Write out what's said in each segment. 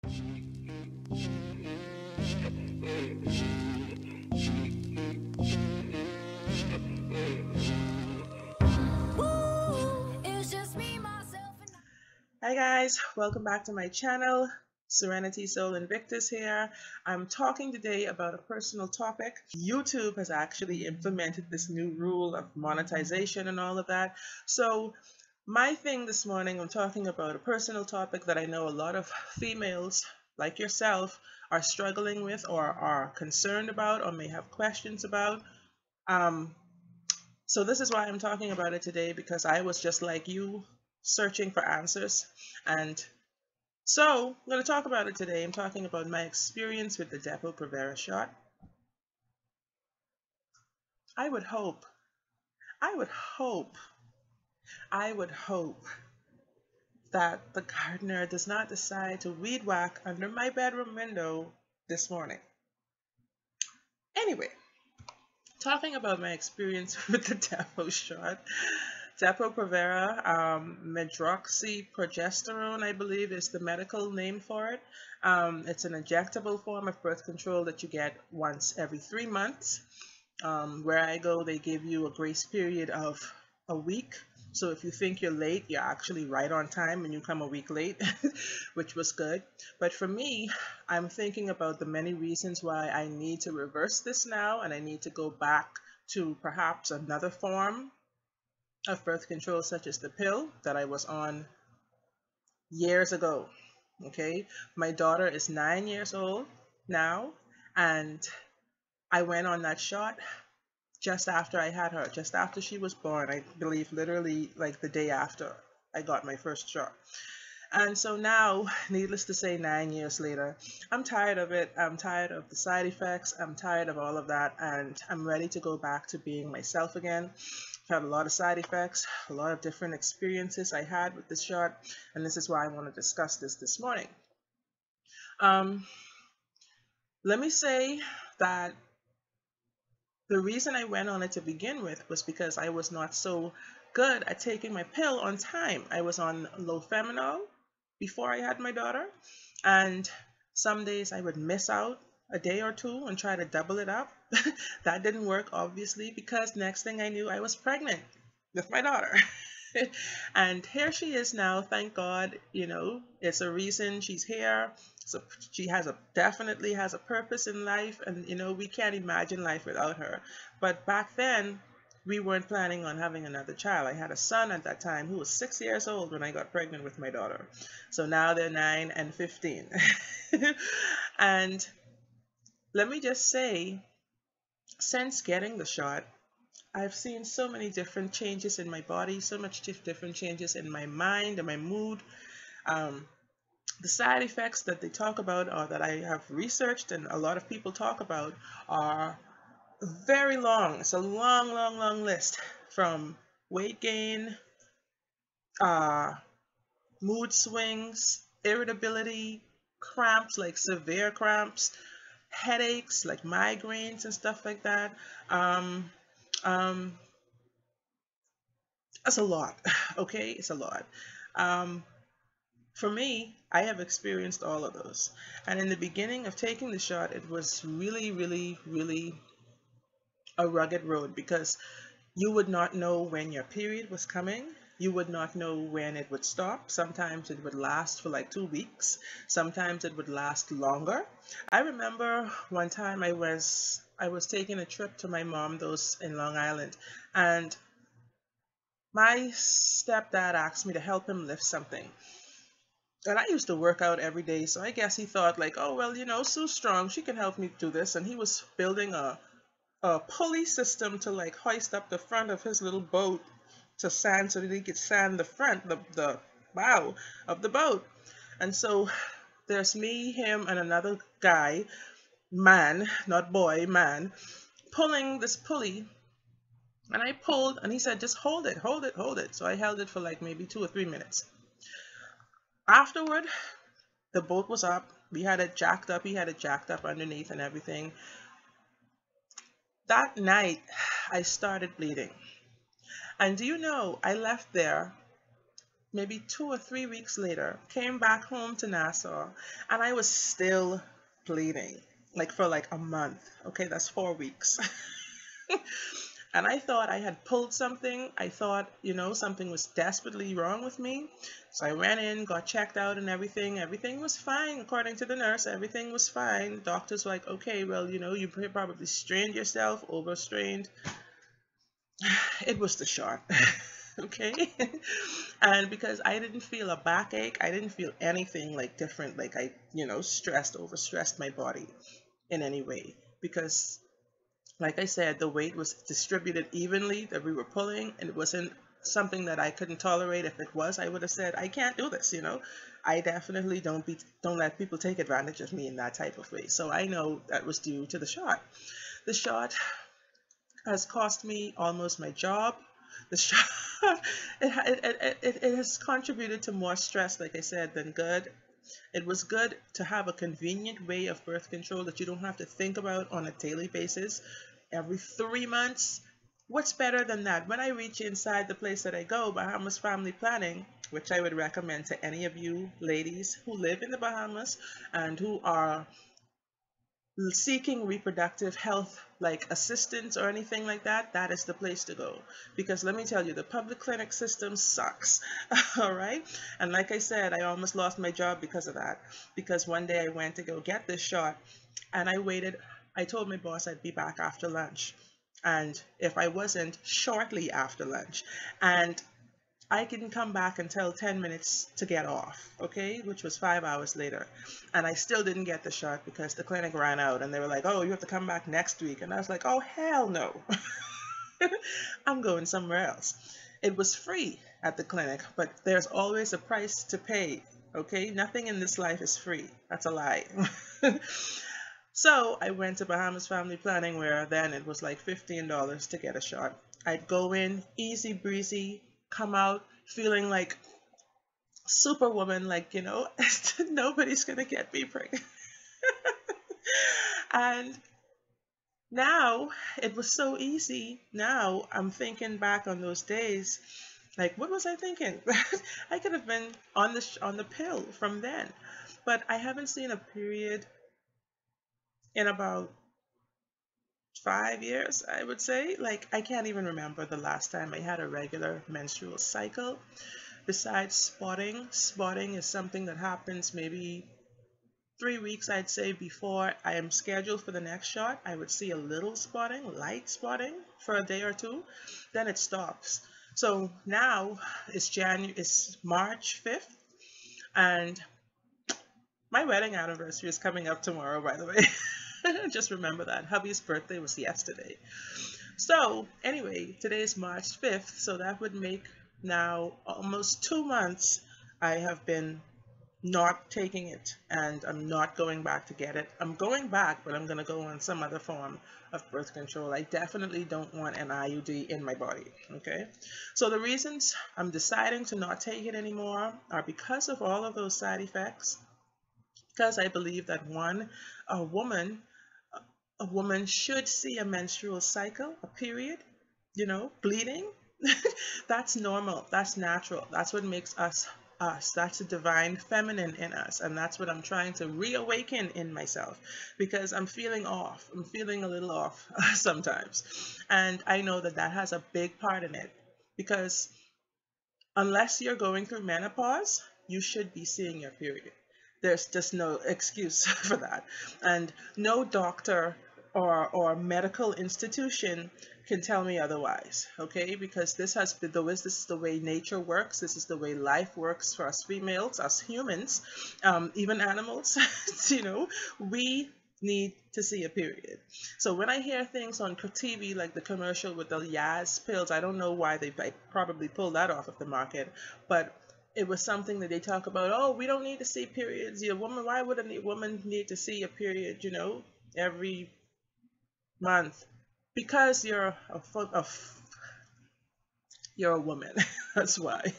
Hi guys, welcome back to my channel. Serenity Soul Invictus here. I'm talking today about a personal topic. YouTube has actually implemented this new rule of monetization and all of that. So my thing this morning, I'm talking about a personal topic that I know a lot of females like yourself are struggling with or are concerned about or may have questions about. Um, so this is why I'm talking about it today, because I was just like you, searching for answers. And so I'm going to talk about it today. I'm talking about my experience with the Depo Provera shot. I would hope, I would hope, I would hope that the gardener does not decide to weed whack under my bedroom window this morning. Anyway, talking about my experience with the Depo shot. Depo Provera, medroxyprogesterone, I believe is the medical name for it. It's an injectable form of birth control that you get once every 3 months. Where I go, they give you a grace period of a week. So if you think you're late, you're actually right on time and you come a week late, which was good. But for me, I'm thinking about the many reasons why I need to reverse this now, and I need to go back to perhaps another form of birth control, such as the pill that I was on years ago. Okay, my daughter is 9 years old now, and I went on that shot just after I had her, just after she was born. I believe literally like the day after I got my first shot. And so now, needless to say, 9 years later, I'm tired of it. I'm tired of the side effects. I'm tired of all of that. And I'm ready to go back to being myself again. I've had a lot of side effects, a lot of different experiences I had with this shot. And this is why I want to discuss this morning. Let me say that the reason I went on it to begin with was because I was not so good at taking my pill on time. I was on low feminol before I had my daughter, and some days I would miss out a day or two and try to double it up. That didn't work, obviously, because next thing I knew, I was pregnant with my daughter. And here she is now, thank God. It's a reason she's here. So she definitely has a purpose in life, and we can't imagine life without her. But back then, we weren't planning on having another child. I had a son at that time who was 6 years old when I got pregnant with my daughter. So now they're 9 and 15. And let me just say, since getting the shot, I've seen so many different changes in my body, so much different changes in my mind and my mood. The side effects that they talk about, or that I have researched and a lot of people talk about, are very long. It's a long, long, long list, from weight gain, mood swings, irritability, cramps, like severe cramps, headaches, like migraines and stuff like that. That's a lot. Okay, it's a lot. For me, I have experienced all of those. And in the beginning of taking the shot, it was really, really, really a rugged road, because you would not know when your period was coming. You would not know when it would stop. Sometimes it would last for like 2 weeks. Sometimes it would last longer. I remember one time I was taking a trip to my mom, those in Long Island, and my stepdad asked me to help him lift something. And I used to work out every day, so I guess he thought like, oh, well, Sue's strong, she can help me do this. And he was building a pulley system to like hoist up the front of his little boat to sand, so that he could sand the front, the bow of the boat. And so there's me, him, and another guy, man, not boy, man, pulling this pulley. And I pulled, and he said, just hold it, hold it, hold it. So I held it for like maybe 2 or 3 minutes. Afterward, the boat was up. We had it jacked up. He had it jacked up underneath and everything. That night, I started bleeding. And do you know, I left there maybe 2 or 3 weeks later, came back home to Nassau, and I was still bleeding, like for like a month. Okay, that's 4 weeks. And I thought I had pulled something. I thought, something was desperately wrong with me. So I ran in, got checked out and everything. Everything was fine. According to the nurse, everything was fine. Doctor's like, okay, well, you probably strained yourself, overstrained. It was the shot. Okay. And because I didn't feel a backache, I didn't feel anything like different, like I, overstressed my body in any way. Because like I said, the weight was distributed evenly that we were pulling, and it wasn't something that I couldn't tolerate. If it was, I would have said, I can't do this. I definitely don't let people take advantage of me in that type of way. So I know that was due to the shot. The shot has cost me almost my job. The shot, it has contributed to more stress, like I said, than good. It was good to have a convenient way of birth control that you don't have to think about on a daily basis every 3 months. What's better than that? When I reach inside the place that I go, Bahamas Family Planning, which I would recommend to any of you ladies who live in the Bahamas and who are seeking reproductive health like assistance or anything like that, that is the place to go. Because let me tell you, the public clinic system sucks. All right. And like I said, I almost lost my job because of that. Because one day I went to go get this shot and I waited. I told my boss I'd be back after lunch. And if I wasn't, shortly after lunch. And I didn't come back until 10 minutes to get off, okay, which was 5 hours later. And I still didn't get the shot because the clinic ran out and they were like, oh, you have to come back next week. And I was like, oh, hell no. I'm going somewhere else. It was free at the clinic, but there's always a price to pay, okay? Nothing in this life is free. That's a lie. So I went to Bahamas Family Planning, where then it was like $15 to get a shot. I'd go in, easy breezy, come out feeling like superwoman, like, nobody's gonna get me pregnant. And now it was so easy. Now I'm thinking back on those days, like, what was I thinking? I could have been on the pill from then. But I haven't seen a period in about 5 years, I would say. Like, I can't even remember the last time I had a regular menstrual cycle. Besides spotting, spotting is something that happens maybe 3 weeks, I'd say, before I am scheduled for the next shot. I would see a little spotting, light spotting for a day or two, then it stops. So now it's March 5th, and my wedding anniversary is coming up tomorrow, by the way. Just remember that. Hubby's birthday was yesterday. So anyway, today is March 5th, so that would make now almost 2 months I have been not taking it, and I'm not going back to get it. I'm going back, but I'm going to go on some other form of birth control. I definitely don't want an IUD in my body, okay? So the reasons I'm deciding to not take it anymore are because of all of those side effects. Because I believe that a woman should see a menstrual cycle, a period, bleeding. That's normal. That's natural. That's what makes us us. That's the divine feminine in us. And that's what I'm trying to reawaken in myself, because I'm feeling off. I'm feeling a little off sometimes. And I know that that has a big part in it, because unless you're going through menopause, you should be seeing your period. There's just no excuse for that. And no doctor or medical institution can tell me otherwise, okay? Because this is the way nature works. This is the way life works for us females, us humans, even animals. We need to see a period. So when I hear things on TV like the commercial with the Yaz pills, I don't know why they probably pulled that off of the market, but it was something that they talk about. Oh, we don't need to see periods. Why would a woman need to see a period, every month? Because you're a woman. That's why.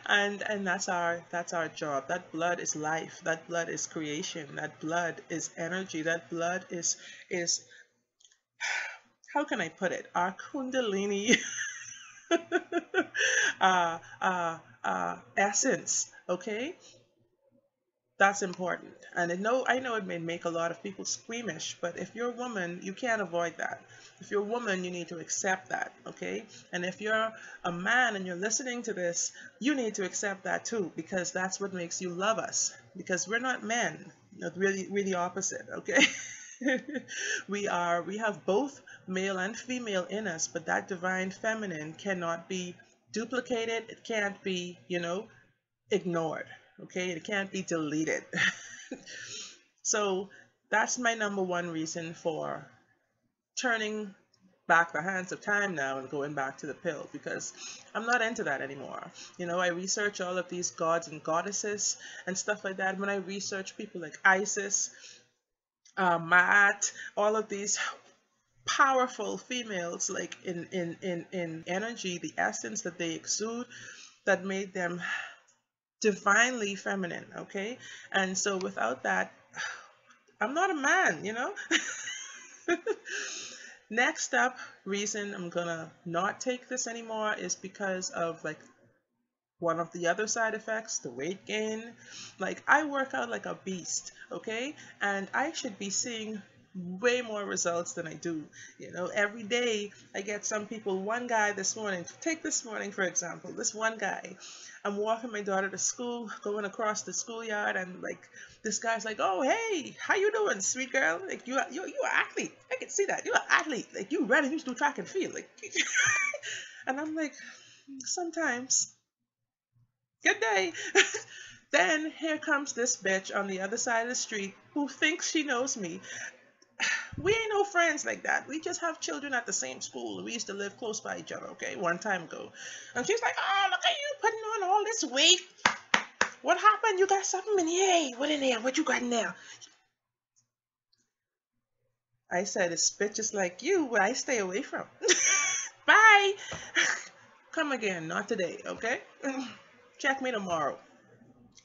and that's our job. That blood is life. That blood is creation. That blood is energy. That blood is how can I put it? Our kundalini. essence. Okay, that's important. And I know it may make a lot of people squeamish, but if you're a woman, you can't avoid that. If you're a woman, you need to accept that, okay? And if you're a man and you're listening to this, you need to accept that too, because that's what makes you love us. Because we're not men. Really, really opposite, okay? We have both male and female in us, but that divine feminine cannot be duplicated. It can't be, ignored. Okay, it can't be deleted. So that's my number one reason for turning back the hands of time now and going back to the pill, because I'm not into that anymore. I research all of these gods and goddesses and stuff like that. When I research people like Isis, Maat, all of these powerful females, like in energy, the essence that they exude, that made them divinely feminine, okay? And so without that, I'm not a man. Next up reason I'm gonna not take this anymore is because of like one of the other side effects, the weight gain. Like, I work out like a beast, okay? And I should be seeing way more results than I do. Every day I get some people. One guy this morning, take this morning for example, this one guy, I'm walking my daughter to school, going across the schoolyard, and like this guy's like, "Oh, hey, how you doing, sweet girl? Like, you an athlete. I can see that. You're an athlete. Like, you run and you do track and field. Like," and I'm like, sometimes. Good day. Then here comes this bitch on the other side of the street who thinks she knows me. We ain't no friends like that. We just have children at the same school. We used to live close by each other, okay, one time ago. And she's like, "Oh, look at you putting on all this weight. What happened? You got something in here? Hey, what in there? What you got in there?" I said, "It's bitches like you where I stay away from." Bye. Come again, not today, okay? Check me tomorrow.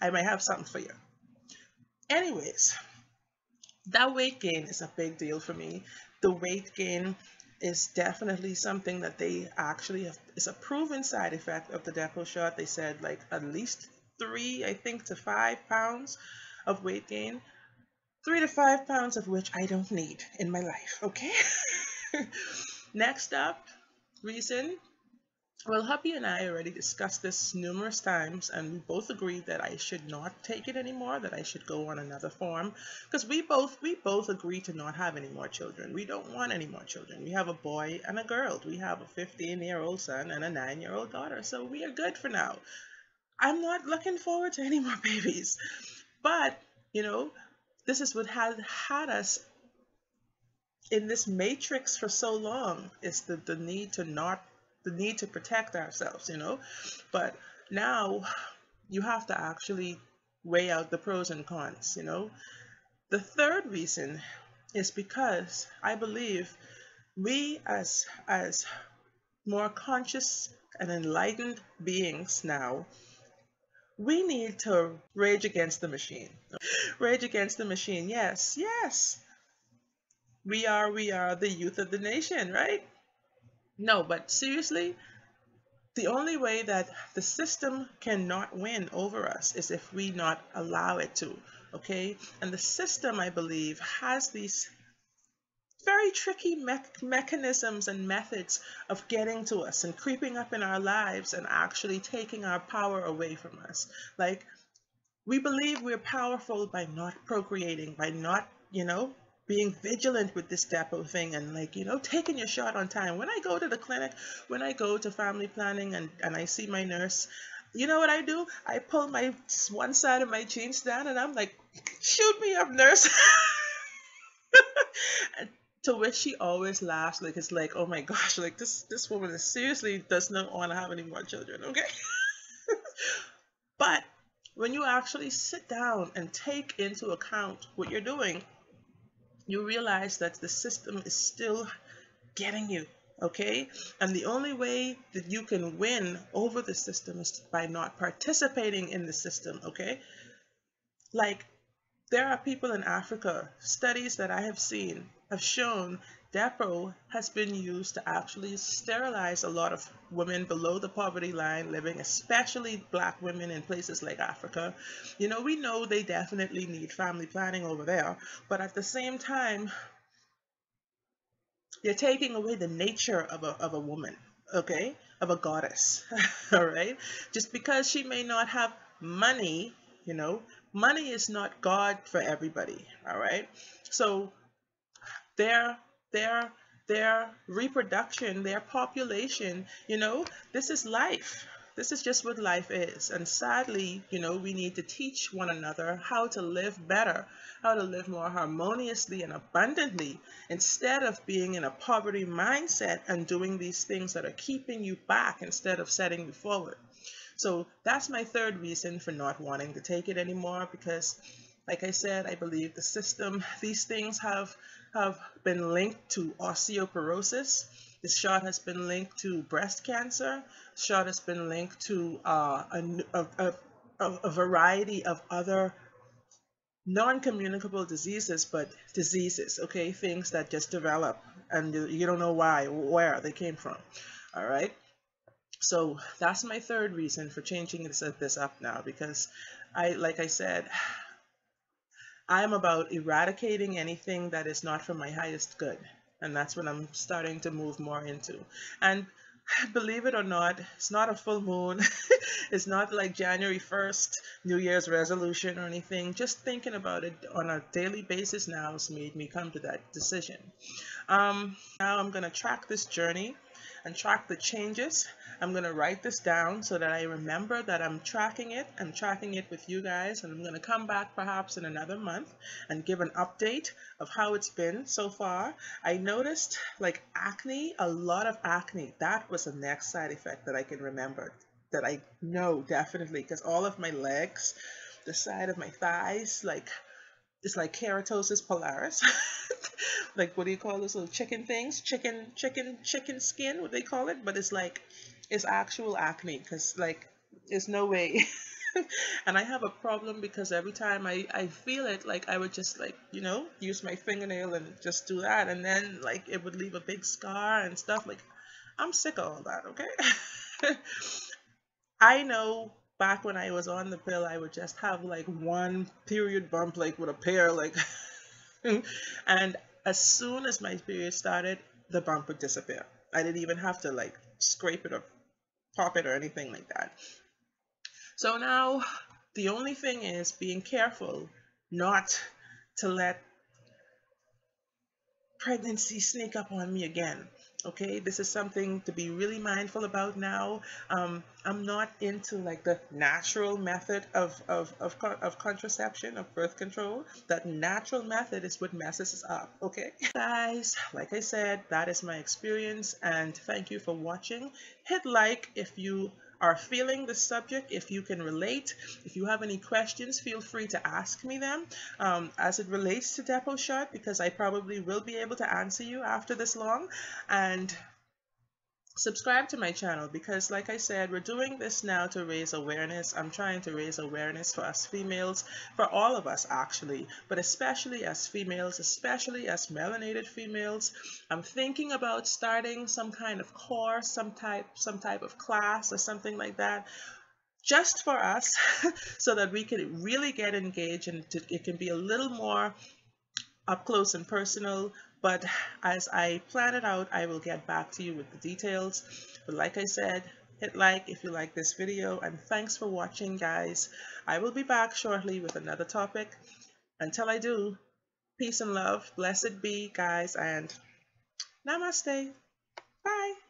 I might have something for you. Anyways, that weight gain is a big deal for me. The weight gain is definitely something that they actually have, is a proven side effect of the Depo shot. They said like at least 3, I think, to 5 pounds of weight gain. 3 to 5 pounds of which I don't need in my life, okay? Next up, reason. Well, hubby and I already discussed this numerous times, and we both agreed that I should not take it anymore, that I should go on another form, because we both agreed to not have any more children. We don't want any more children. We have a boy and a girl. We have a 15-year-old son and a 9-year-old daughter, so we are good for now. I'm not looking forward to any more babies. But, this is what has had us in this matrix for so long, is the need to not the need to protect ourselves. But now you have to actually weigh out the pros and cons. The third reason is because I believe we as more conscious and enlightened beings now, we need to rage against the machine. Rage against the machine. Yes, yes. We are the youth of the nation, right? No, but seriously, the only way that the system cannot win over us is if we not allow it to, okay? And the system, I believe, has these very tricky mechanisms and methods of getting to us and creeping up in our lives and actually taking our power away from us. Like, we believe we're powerful by not procreating, by not, being vigilant with this Depo thing, and like, taking your shot on time. When I go to the clinic, when I go to family planning, and I see my nurse, you know what I do? I pull my one side of my jeans down and I'm like, "Shoot me up, nurse." To which she always laughs, like it's like, "Oh my gosh, like this woman is seriously does not want to have any more children," okay? But when you actually sit down and take into account what you're doing, you realize that the system is still getting you, okay? And the only way that you can win over the system is by not participating in the system, okay? Like, there are people in Africa, studies that I have seen have shown Depo has been used to actually sterilize a lot of women below the poverty line living, especially black women in places like Africa. You know, we know they definitely need family planning over there, but at the same time, you're taking away the nature of a woman, okay, of a goddess. All right, just because she may not have money, you know, money is not God for everybody. All right, so their their their reproduction, their population, you know, this is life. This is just what life is. And sadly, you know, we need to teach one another how to live better, how to live more harmoniously and abundantly, instead of being in a poverty mindset and doing these things that are keeping you back instead of setting you forward. So that's my third reason for not wanting to take it anymore, because like I said, I believe the system, these things have been linked to osteoporosis. This shot has been linked to breast cancer. This shot has been linked to a variety of other non-communicable diseases, but diseases, okay? Things that just develop and you don't know why, where they came from, all right? So that's my third reason for changing this up now, because like I said, I'm about eradicating anything that is not for my highest good. And that's what I'm starting to move more into. And believe it or not, it's not a full moon. It's not like January 1st, New Year's resolution or anything. Just thinking about it on a daily basis now has made me come to that decision. Now I'm going to track this journey and track the changes. I'm going to write this down so that I remember that I'm tracking it. I'm tracking it with you guys, and I'm going to come back perhaps in another month and give an update of how it's been so far. I noticed like acne, a lot of acne. That was the next side effect that I can remember, that I know definitely, because all of my legs, the side of my thighs, like it's like keratosis pilaris. Like, what do you call those little chicken things? Chicken skin, what they call it? But it's like, it's actual acne, because like, there's no way. And I have a problem because every time I feel it, like I would just like, you know, use my fingernail and just do that. And then like it would leave a big scar and stuff. Like, I'm sick of all that, okay? I know back when I was on the pill, I would just have like one period bump, like with a pair, like, and as soon as my period started, the bump would disappear. I didn't even have to like scrape it or pop it or anything like that. So now the only thing is being careful not to let pregnancy sneak up on me again. Okay, this is something to be really mindful about now. I'm not into like the natural method of contraception, of birth control. That natural method is what messes us up. Okay, guys, like I said, that is my experience, and thank you for watching. Hit like if you are feeling the subject, if you can relate. If you have any questions, feel free to ask me them as it relates to Depo Shot, because I probably will be able to answer you after this long. And subscribe to my channel, because like I said, we're doing this now to raise awareness. I'm trying to raise awareness for us females, for all of us actually, but especially as females, especially as melanated females. I'm thinking about starting some kind of course, some type of class or something like that, just for us, so that we can really get engaged, and it can be a little more up close and personal. But as I plan it out, I will get back to you with the details. But like I said, hit like if you like this video, and thanks for watching, guys. I will be back shortly with another topic. Until I do, peace and love, blessed be, guys, and namaste. Bye.